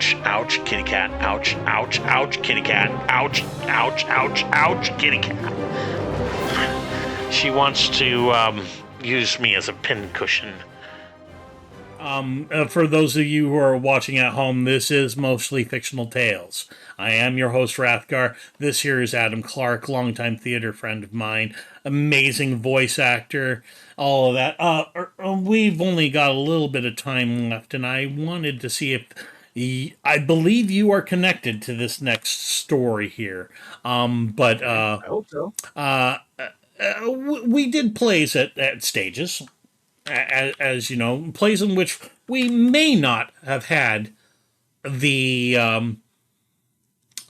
ouch, ouch, kitty cat, ouch, ouch, ouch, kitty cat, ouch, ouch, ouch, ouch, kitty cat. She wants to use me as a pincushion. For those of you who are watching at home, this is Mostly Fictional Tales. I am your host, Rathgar. This here is Adam Clark, longtime theater friend of mine, amazing voice actor, all of that. We've only got a little bit of time left, and I wanted to see if I believe you are connected to this next story here. I hope so. We did plays at stages. As you know, plays in which we may not have had the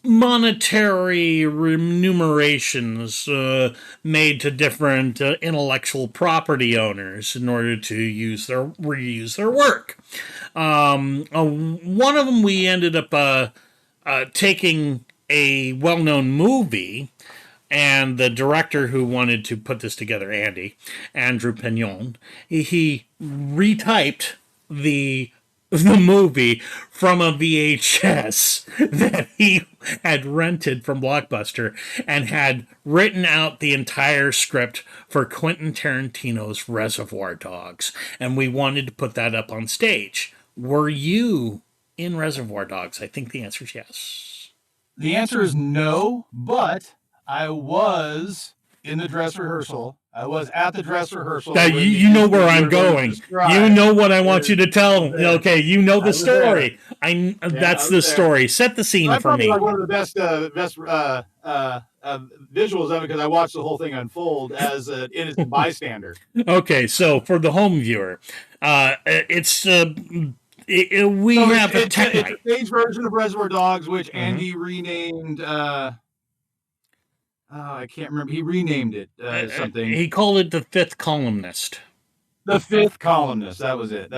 monetary remunerations made to different intellectual property owners in order to reuse their work. One of them we ended up taking a well-known movie. And the director who wanted to put this together, Andrew Pignon, he retyped the movie from a VHS that he had rented from Blockbuster and had written out the entire script for Quentin Tarantino's Reservoir Dogs. And we wanted to put that up on stage. Were you in Reservoir Dogs? I think the answer is yes. The answer is no, but I was in the dress rehearsal. I was at the dress rehearsal. Now, you know where I'm going. You know what I want you to tell. Okay, you know the story. That's the story. Set the scene for me. Like one of the best visuals of it because I watched the whole thing unfold as an innocent bystander. Okay, so for the home viewer, it's a stage version of Reservoir Dogs, which Andy renamed. I can't remember. He renamed it something. He called it The Fifth Columnist. The Fifth Columnist. That was it.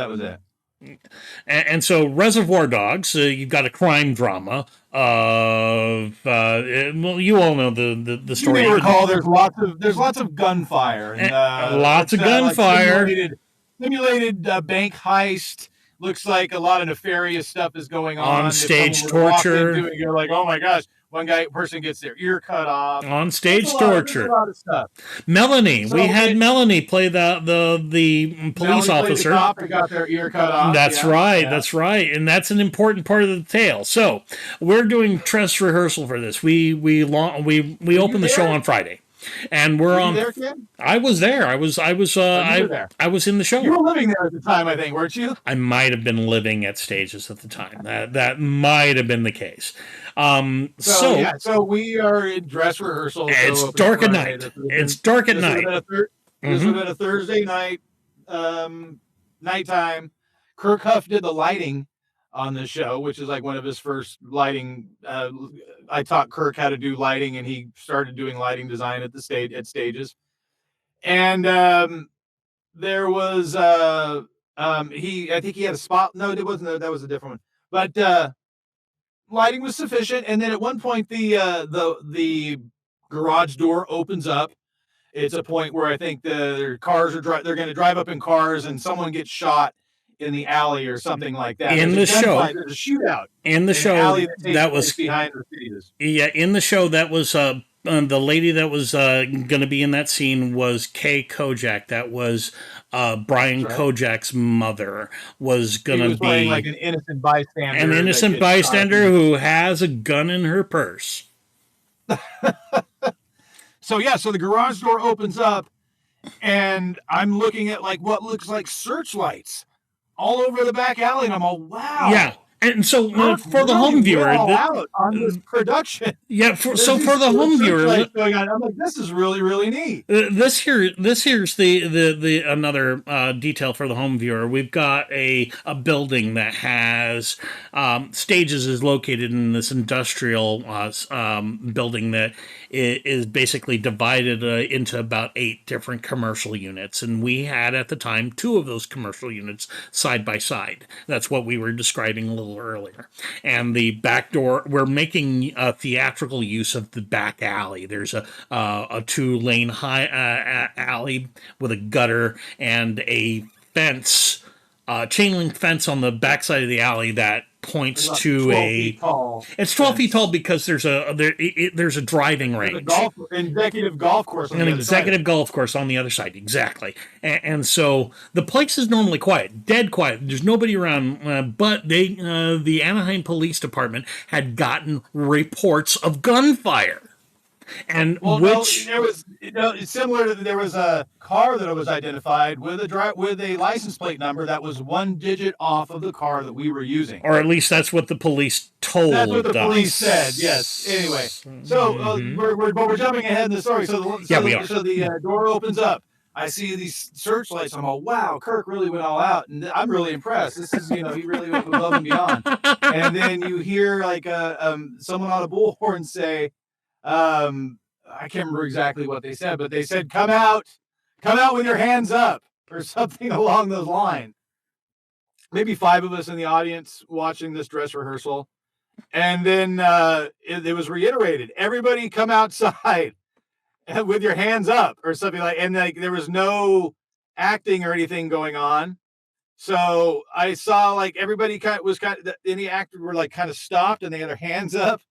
And so Reservoir Dogs, you've got a crime drama of well, you all know the story. You may recall there's lots of gunfire and lots of gunfire. Like simulated bank heist. Looks like a lot of nefarious stuff is going on. Stage torture. You're like, oh my gosh. One person gets their ear cut off. On stage torture. A lot of stuff. Melanie, we had Melanie play the police officer. The cop who got their ear cut off. That's right. That's right, and that's an important part of the tale. So we're doing dress rehearsal for this. We opened the show on Friday. And we're on. There, kid? I was there. I was in the show. You were living there at the time, I think, weren't you? I might have been living at stages at the time. That might have been the case. So we are in dress rehearsal. It's dark at night. It's dark at night. This would have been a Thursday night, nighttime. Kirk Huff did the lighting on the show, which is like one of his first lighting. I taught Kirk how to do lighting, and he started doing lighting design at stages. And there was I think he had a spot. No, it wasn't. That was a different one. But lighting was sufficient. And then at one point, the garage door opens up. It's a point where I think their cars are they're going to drive up in cars, and someone gets shot in the alley or something like that. In the show, there's a shootout. In the show, that was behind the theaters. Yeah, in the show, that was the lady that was going to be in that scene was Kay Kojak. That was Brian Kojak's mother. Was going to be playing like an innocent bystander. An innocent bystander who has a gun in her purse. So the garage door opens up, and I'm looking at like what looks like searchlights all over the back alley, and I'm all, wow. Yeah. And so for the home viewer, out on this production. Yeah. For the home viewer, going on. I'm like, this is really, really neat. This here's the another detail for the home viewer. We've got a building that has stages is located in this industrial building that is basically divided into about 8 different commercial units, and we had at the time 2 of those commercial units side by side. That's what we were describing a little earlier. And the back door, we're making a theatrical use of the back alley. There's a 2-lane high alley with a gutter and a fence, chain link fence on the backside of the alley that points About to 12 feet tall. It's 12 feet tall because there's a driving There's range. executive golf course on An the other side. executive golf course on the other side, exactly. And so the place is normally quiet, dead quiet. There's nobody around, but the Anaheim Police Department had gotten reports of gunfire. And Well, which no, it's similar to there was a car that was identified with a license plate number that was one digit off of the car that we were using. or at least that's what the police told us. That's what the police said. Yes. Anyway, so we're jumping ahead in the story. We are. So the door opens up. I see these searchlights. I'm all, wow, Kirk really went all out, and I'm really impressed. This is, he really went above and beyond. And then you hear like someone on a bullhorn say, I can't remember exactly what they said, but they said, come out with your hands up, or something along those lines. Maybe 5 of us in the audience watching this dress rehearsal. And then it was reiterated, everybody come outside with your hands up, or something like, and like there was no acting or anything going on. So I saw like everybody any actor were like kind of stopped and they had their hands up.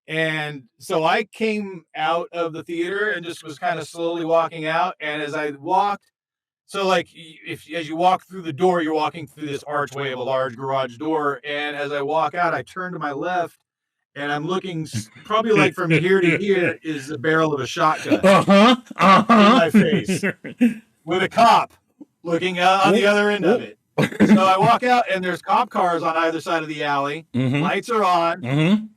And so I came out of the theater and just was kind of slowly walking out. And as I walked, so like as you walk through the door, you're walking through this archway of a large garage door. And as I walk out, I turn to my left and I'm looking probably like from here to here is the barrel of a shotgun in my face with a cop looking on the other end of it. So I walk out and there's cop cars on either side of the alley. Lights are on,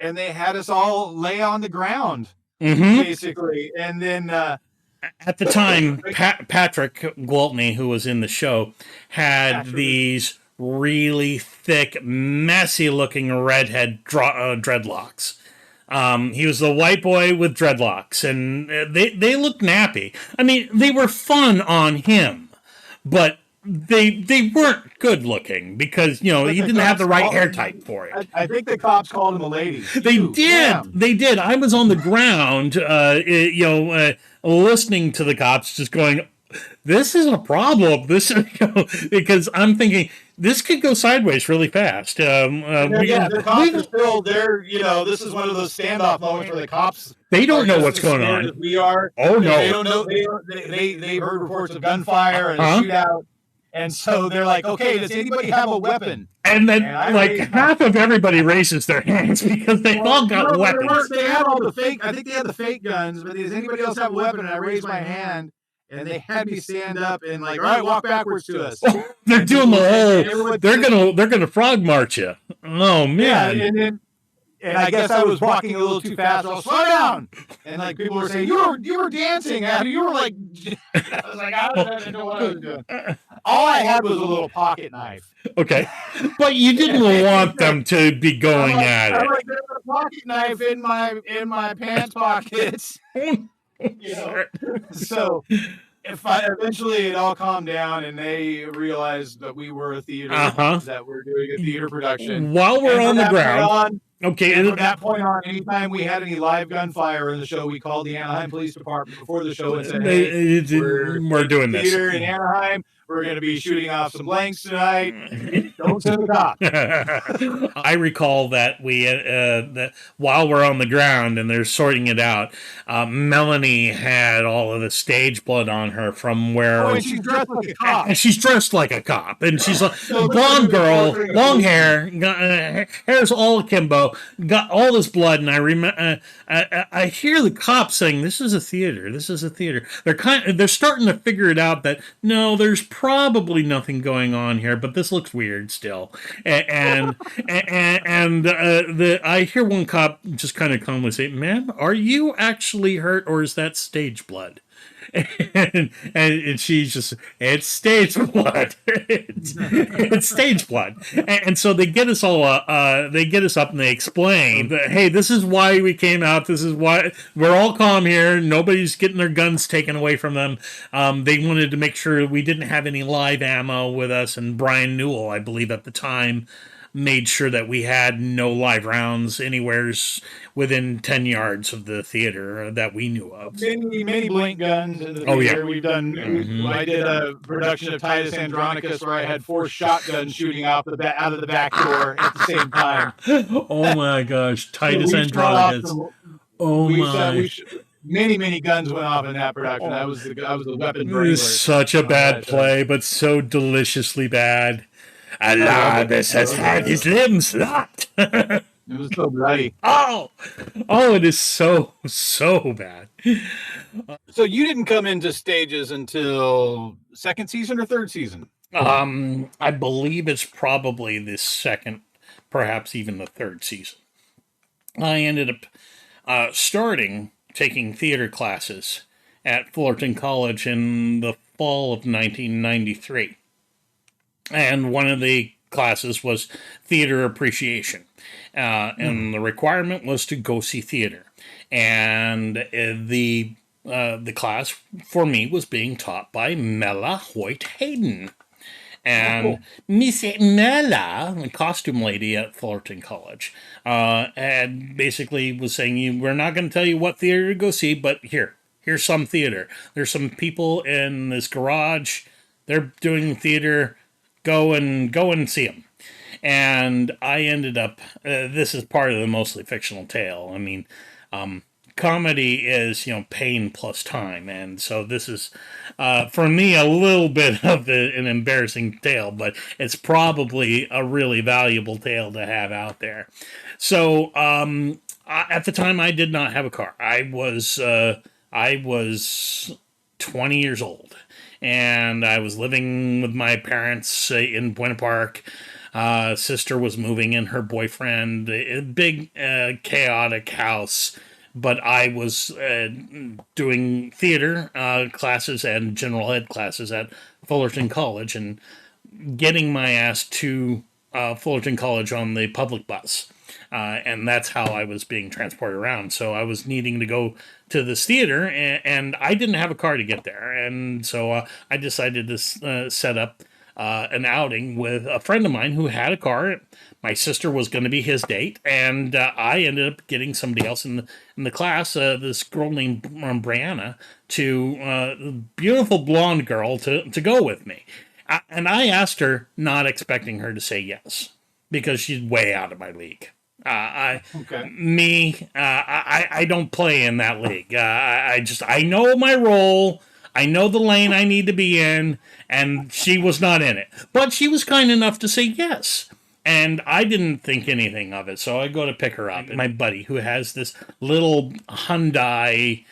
and they had us all lay on the ground, basically. And then at the time, Patrick Gwaltney, who was in the show, had these really thick, messy-looking redhead dreadlocks. He was the white boy with dreadlocks, and they looked nappy. I mean, they were fun on him, but they weren't good looking because he didn't have the right hair type for it. I think the cops called him a lady. They did. I was on the ground, listening to the cops, just going, "This is a problem." Because I'm thinking this could go sideways really fast. The cops are still there. This is one of those standoff moments where the cops don't know what's going on. We are. Oh no, they don't know. They heard reports of gunfire and a shootout. And so they're like, okay, does anybody have a weapon? And then half of everybody raises their hands because they all got weapons. They had all the fake, I think they had the fake guns, but does anybody else have a weapon? And I raised my hand and they had me stand up and like, all right, walk backwards to us. They're doing the whole, they're gonna frog march you. Oh man. Yeah, and I guess I was walking a little too fast. I was, slow down. And like people were saying, you were dancing. You were like, I was like, I don't know what I was doing. All I had was a little pocket knife. Okay, but you didn't want them to be going at it. Like, there's a pocket knife in my pants pockets. So eventually it all calmed down and they realized that we were a theater, that we're doing a theater production. While we're on the ground. Okay. And from that point on, anytime we had any live gunfire in the show, we called the Anaheim Police Department before the show and said, "Hey, we're doing this theater in Anaheim. We're going to be shooting off some blanks tonight. Don't send the cops." I recall that that while we're on the ground and they're sorting it out, Melanie had all of the stage blood on her from where. Oh, and she's dressed like a cop. And she's dressed like a cop, and she's a blonde girl, long hair, hair's all akimbo, got all this blood, and I remember. I hear the cops saying, "This is a theater. This is a theater." They're starting to figure it out that no, there's probably nothing going on here, but this looks weird still. And I hear one cop just kind of calmly say, "Ma'am, are you actually hurt, or is that stage blood?" And she's just, "It's stage blood." It's stage blood. And so they get us all they get us up and they explain that, hey, this is why we came out, this is why we're all calm here, nobody's getting their guns taken away from them. They wanted to make sure we didn't have any live ammo with us, and Brian Newell, I believe at the time, made sure that we had no live rounds anywhere within 10 yards of the theater that we knew of. Many blink guns in the Oh, yeah. theater. We've done. I did a production of Titus Andronicus where I had 4 shotguns shooting out of the back door at the same time. Oh my gosh, Titus Andronicus. Many guns went off in that production. I was the weapon burning. Such a bad play, but so deliciously bad. Alabus has had his limbs lopped. It was so bloody. Oh, it is so bad. So you didn't come into stages until second season or third season? I believe it's probably the second, perhaps even the third season. I ended up starting taking theater classes at Fullerton College in the fall of 1993. And one of the classes was theater appreciation. And the requirement was to go see theater. And the class for me was being taught by Mella Hoyt Hayden. And Miss Mella, the costume lady at Fullerton College, and basically was saying, we're not going to tell you what theater to go see, but here's some theater. There's some people in this garage. They're doing theater. Go and see them. And I ended up, this is part of the Mostly Fictional Tale. I mean, comedy is, pain plus time. And so this is, for me, a little bit of an embarrassing tale, but it's probably a really valuable tale to have out there. So at the time, I did not have a car. I was 20 years old. And I was living with my parents in Buena Park. Sister was moving in, her boyfriend, a big chaotic house. But I was doing theater classes and general ed classes at Fullerton College and getting my ass to Fullerton College on the public bus. And that's how I was being transported around. So I was needing to go to this theater, and I didn't have a car to get there. And so I decided to set up an outing with a friend of mine who had a car. My sister was going to be his date, and I ended up getting somebody else in the class, this girl named Brianna, beautiful blonde girl, to go with me. And I asked her, not expecting her to say yes, because she's way out of my league. I don't play in that league. I know my role. I know the lane I need to be in, and she was not in it. But she was kind enough to say yes. And I didn't think anything of it, so I go to pick her up. And my buddy, who has this little Hyundai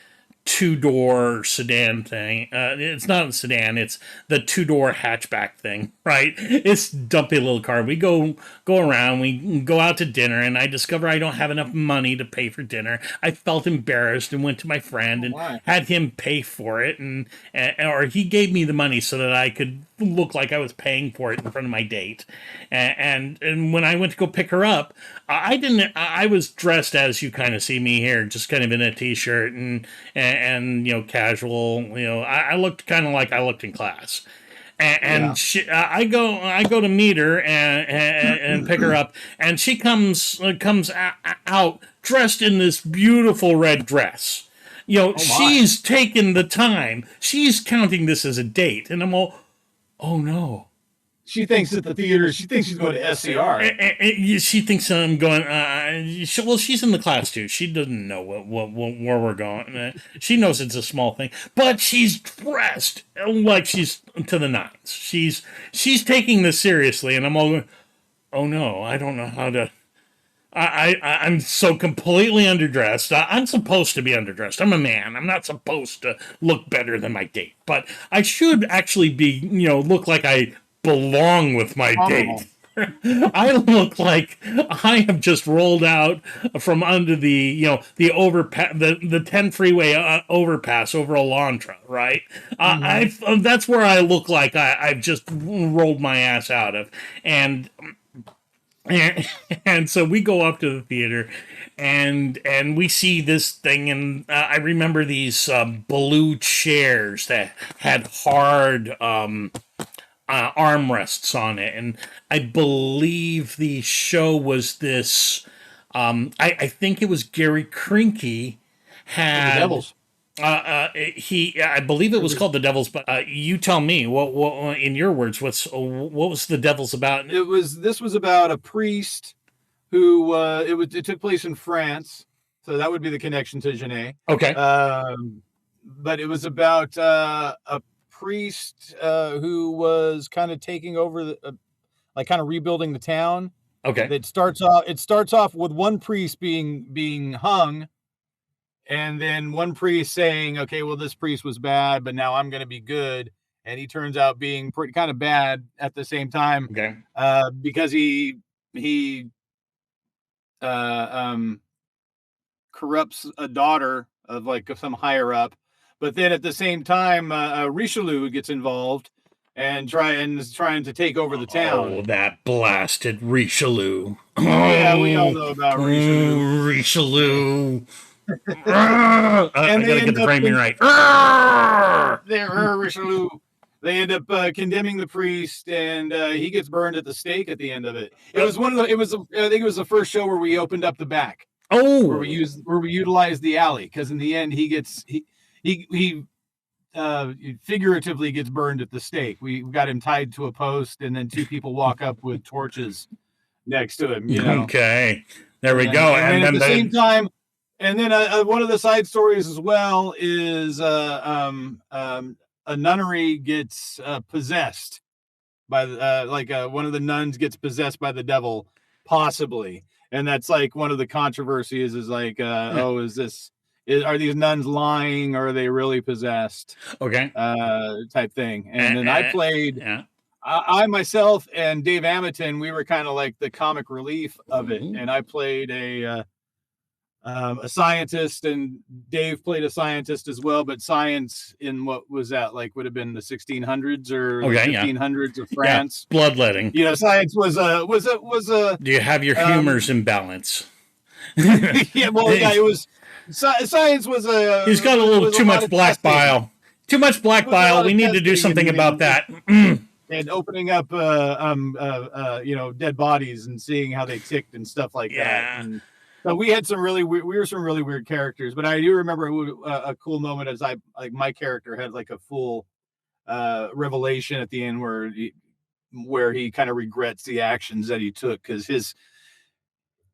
2-door sedan thing. It's not a sedan, it's the 2-door hatchback thing, right? It's dumpy little car. We go around, we go out to dinner, and I discover I don't have enough money to pay for dinner. I felt embarrassed and went to my friend and had him pay for it, or he gave me the money so that I could look like I was paying for it in front of my date. And when I went to go pick her up, I was dressed as you kind of see me here, just kind of in a t-shirt and casual. I looked kind of like I looked in class. And I go to meet her and pick her up, and she comes out dressed in this beautiful red dress. She's taken the time. She's counting this as a date, and I'm all, oh no. She thinks at the theater, she thinks she's going to SCR. She thinks I'm going, well, she's in the class too. She doesn't know where we're going. She knows it's a small thing, but she's dressed like she's to the nines. She's taking this seriously, and I'm all going, oh no, I don't know how to. I'm so completely underdressed. I'm supposed to be underdressed. I'm a man. I'm not supposed to look better than my date, but I should actually be, look like I belong with my date. I look like I have just rolled out from under the overpass, the 10 freeway overpass over Elantra, right? That's where I look like I've just rolled my ass out of, and so we go up to the theater, and we see this thing, and I remember these blue chairs that had hard armrests on it, and I believe the show was this. I think it was Gary Krinke The had. Devils. I believe it was called The Devils, but you tell me what in your words, what was The Devils about? This was about a priest who it took place in France, so that would be the connection to Genet. Okay. But it was about a priest who was kind of taking over like kind of rebuilding the town. Okay. It starts off with one priest being hung, and then one priest saying, okay, well, this priest was bad, but now I'm going to be good. And he turns out being pretty kind of bad at the same time. Okay. Because he corrupts a daughter of like some higher up. But then at the same time, Richelieu gets involved and is trying to take over the town. Oh, that blasted Richelieu. Yeah, we all know about Richelieu. Richelieu. I gotta get the framing right. Richelieu. They end up condemning the priest, and he gets burned at the stake at the end of it. It was I think it was the first show where we opened up the back. Oh, where we utilized the alley, because in the end he figuratively gets burned at the stake. We got him tied to a post, and then two people walk up with torches next to him. Okay, there we go. And then at the same time. And then one of the side stories as well is a nunnery gets possessed by one of the nuns gets possessed by the devil, possibly, and that's like one of the controversies is like, are these nuns lying, or are they really possessed? Okay, type thing. And then I played. Yeah. I myself and Dave Amitton, we were kind of like the comic relief of it, and I played a scientist, and Dave played a scientist as well, but science in what was that, like, would have been the 1600s or 1500s of France. Yeah, bloodletting. Science was a. Do you have your humors in balance? Yeah, well, yeah, it was. Science was a. He's got a little too much black bile. Too much black bile. We need to do something about that. And opening up, dead bodies and seeing how they ticked and stuff like that. And, so we had some really weird characters, but I do remember a cool moment as my character had like a full revelation at the end where he kind of regrets the actions that he took, because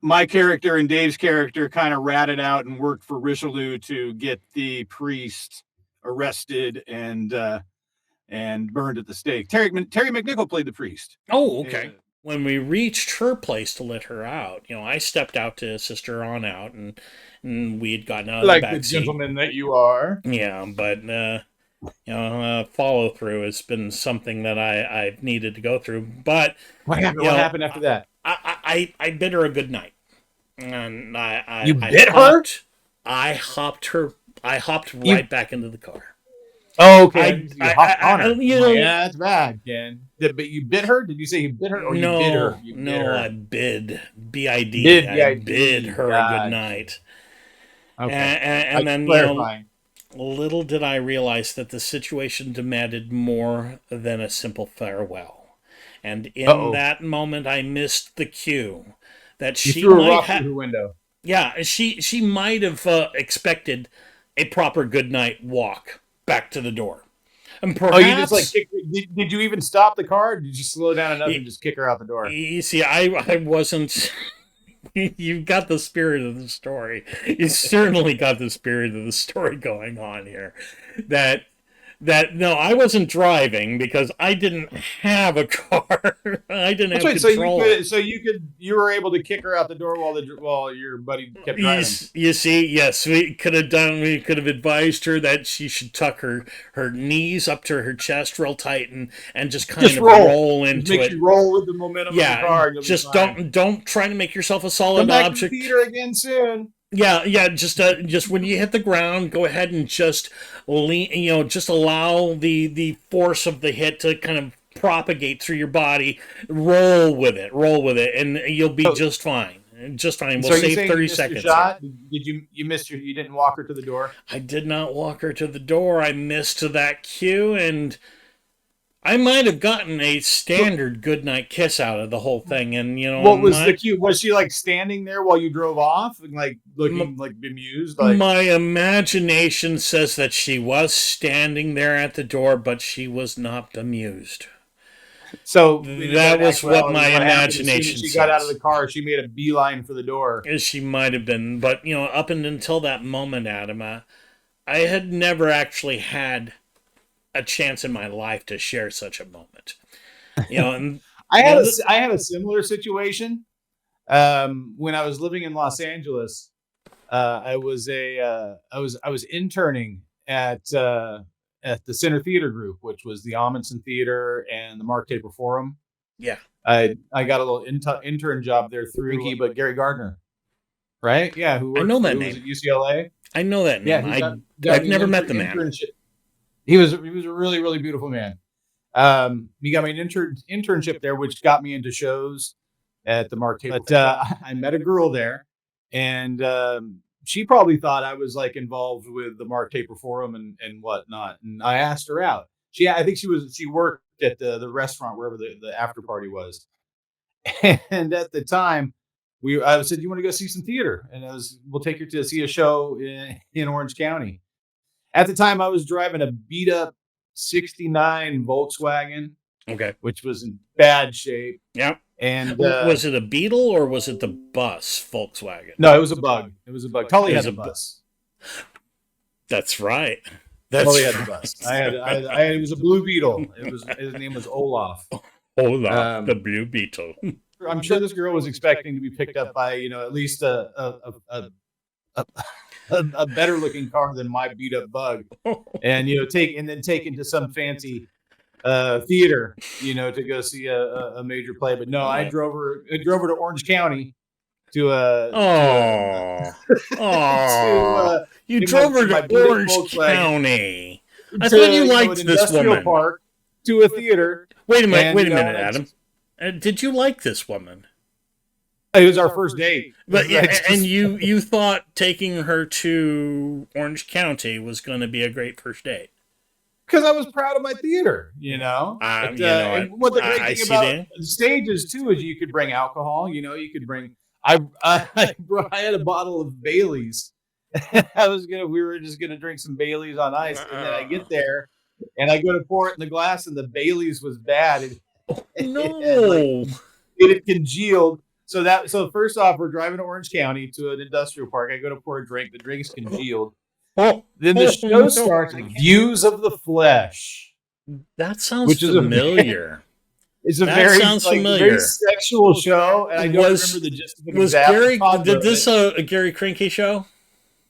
my character and Dave's character kind of ratted out and worked for Richelieu to get the priest arrested and burned at the stake. Terry McNichol played the priest. Oh, okay. When we reached her place to let her out, I stepped out to assist her on out, and we had gotten out of the back the seat. Gentleman that you are. Yeah, but follow through has been something that I've needed to go through. But what happened? What happened after that? I bid her a good night, and you bid her? I hopped right back into the car. Oh, okay. You hopped on her. Yeah, that's bad, Ken. But you bid her? Did you say you bid her, or no, you bid her? I bid. B-I-D. I bid her a good night. Okay. And then, little did I realize that the situation demanded more than a simple farewell. And in that moment, I missed the cue that she threw a rock through her window. Yeah, she might have expected a proper goodnight walk back to the door. And perhaps, you just did you even stop the car, or did you slow down enough and just kick her out the door? You see, I wasn't. You've got the spirit of the story. You certainly got the spirit of the story going on here. No, I wasn't driving because I didn't have a car. I didn't have control. So you were able to kick her out the door while your buddy kept driving. You see, yes, we could have advised her that she should tuck her knees up to her chest real tight and just kind of roll into it. You roll with the momentum of the car. Just don't try to make yourself a solid Come back object. To the theater again soon. Yeah. Just when you hit the ground, go ahead and just lean. Just allow the force of the hit to kind of propagate through your body. Roll with it, and you'll be just fine. Just fine. We'll save 30 seconds. Shot? Did you you didn't walk her to the door? I did not walk her to the door. I missed that cue, and I might have gotten a standard goodnight kiss out of the whole thing, and What was the cue? Was she like standing there while you drove off and like looking like bemused? Like, my imagination says that she was standing there at the door, but she was not bemused. so That was what my imagination says. She got out of says. the car. She made a beeline for the door. She might have been, but up until that moment, Adam, I had never actually had a chance in my life to share such a moment. And I had a similar situation when I was living in Los Angeles. I was interning at the Center Theater Group, which was the Amundsen Theater and the Mark Taper Forum. Yeah, I got a little intern job there through but Gary Gardner, right? Yeah, I know that name. Was at UCLA. I know that name. Yeah, I've never met the man. He was a really, really beautiful man. He got me an internship there, which got me into shows at the Mark Taper. But I met a girl there, and she probably thought I was like involved with the Mark Taper Forum and whatnot. And I asked her out. I think she worked at the restaurant wherever the after party was. And at the time, I said, "You want to go see some theater?" And we'll take you to see a show in Orange County. At the time, I was driving a beat up '69 Volkswagen, okay, which was in bad shape. Yeah. And was it a Beetle or was it the bus Volkswagen? No, it was a Bug. It was a Bug. Tully had a bus. That's right. Tully had the bus. It was a Blue Beetle. His name was Olaf. Olaf, the Blue Beetle. I'm sure this girl was expecting to be picked up by at least a better looking car than my beat up Bug, and taken to some fancy theater, to go see a major play. But no, I drove her to Orange County to you drove her to Orange County. I thought you liked this woman. Park to a theater. Wait a minute, Adam. Did you like this woman? It was our first date. But and you thought taking her to Orange County was going to be a great first date. Because I was proud of my theater, and what the great thing about the stages too is you could bring alcohol. You could bring. I had a bottle of Bailey's. We were just gonna drink some Bailey's on ice, and then I get there, and I go to pour it in the glass, and the Bailey's was bad. No, it congealed. So first off, we're driving to Orange County to an industrial park. I go to pour a drink. The drink's congealed. Then the show starts. Views of the Flesh. That sounds familiar. It's a very sexual show, and I don't remember the gist of it. Was Gary? Did this a Gary Krinke show?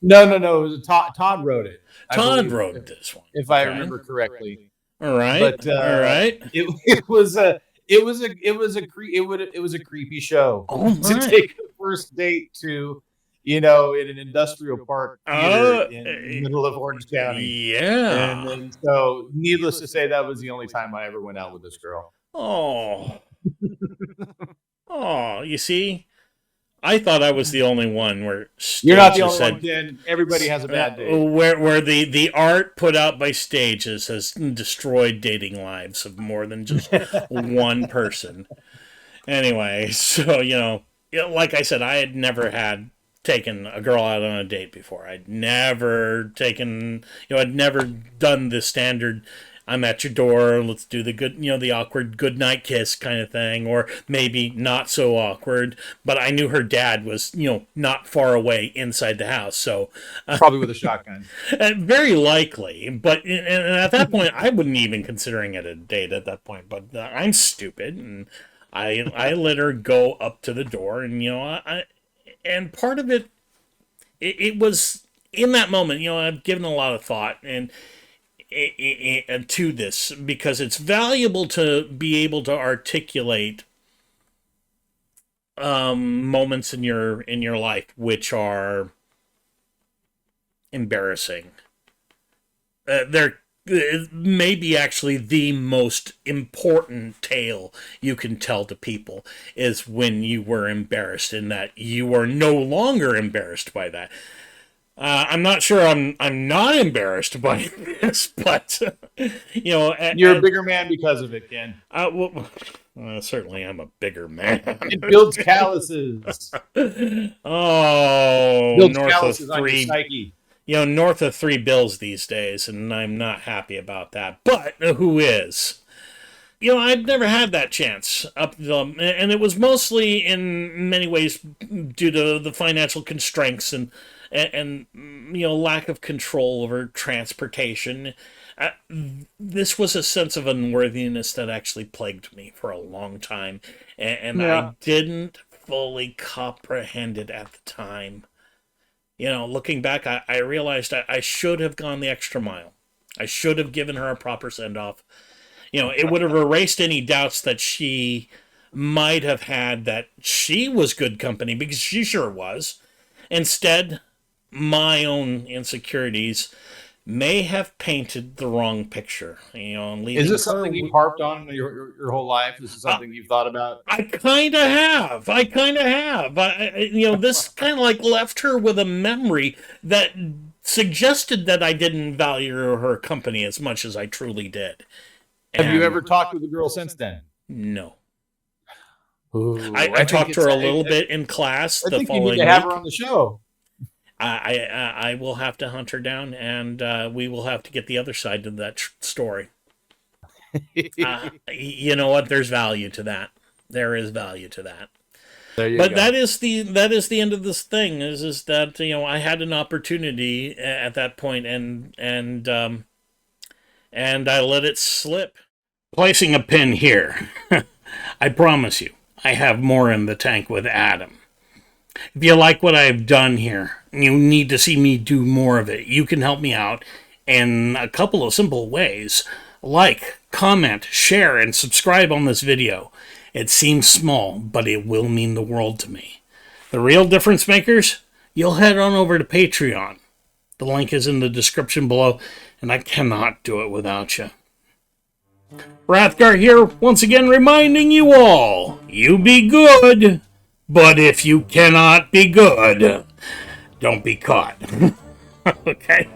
No. It was Todd wrote it. Todd wrote this one, if I remember correctly. All right, but all right. It was a creepy show to take a first date to, in an industrial park theater in the middle of Orange County. Yeah. And so, needless to say, that was the only time I ever went out with this girl. Oh, you see, I thought I was the only one where you're not the only one. Then everybody has a bad day. Where the art put out by Stages has destroyed dating lives of more than just one person. Anyway, so like I said, I had never taken a girl out on a date before. I'd never taken, I'd never done the standard, I'm at your door, let's do the good, the awkward goodnight kiss kind of thing, or maybe not so awkward, but I knew her dad was, not far away inside the house, so... Probably with a shotgun. Very likely, but and at that point, I wouldn't even considering it a date at that point, but I'm stupid, and I let her go up to the door, and, and part of it was, in that moment, I've given a lot of thought, and to this, because it's valuable to be able to articulate moments in your life which are embarrassing. They're maybe actually the most important tale you can tell to people is when you were embarrassed, and that you are no longer embarrassed by that. I'm not sure I'm not embarrassed by this, but You're a bigger man because of it, Ken. Certainly I'm a bigger man. It builds calluses. Oh, Builds north of calluses on your three, psyche. north of 3 bills these days, and I'm not happy about that. But who is? I'd never had that chance up the, and it was mostly in many ways due to the financial constraints and lack of control over transportation. This was a sense of unworthiness that actually plagued me for a long time, and Yeah. I didn't fully comprehend it at the time. Looking back, I realized I should have gone the extra mile. I should have given her a proper send off. It would have erased any doubts that she might have had that she was good company, because she sure was. Instead, my own insecurities may have painted the wrong picture. Is this something you've harped on your whole life? This is something you've thought about? I kind of have. This kind of like left her with a memory that suggested that I didn't value her company as much as I truly did. Have you ever talked with the girl since then? No. Ooh, I talked to her a little bit in class the following week. You need to have her on the show. I will have to hunt her down, and we will have to get the other side of that story. You know what? There's value to that. There is value to that. But that is the end of this thing. Is that I had an opportunity at that point, and I let it slip. Placing a pin here. I promise you, I have more in the tank with Adam. If you like what I've done here, and you need to see me do more of it, you can help me out in a couple of simple ways. Like, comment, share, and subscribe on this video. It seems small, but it will mean the world to me. The real difference makers, you'll head on over to Patreon. The link is in the description below, and I cannot do it without you. Rathgar here, once again reminding you all, you be good, but if you cannot be good, don't be caught. Okay?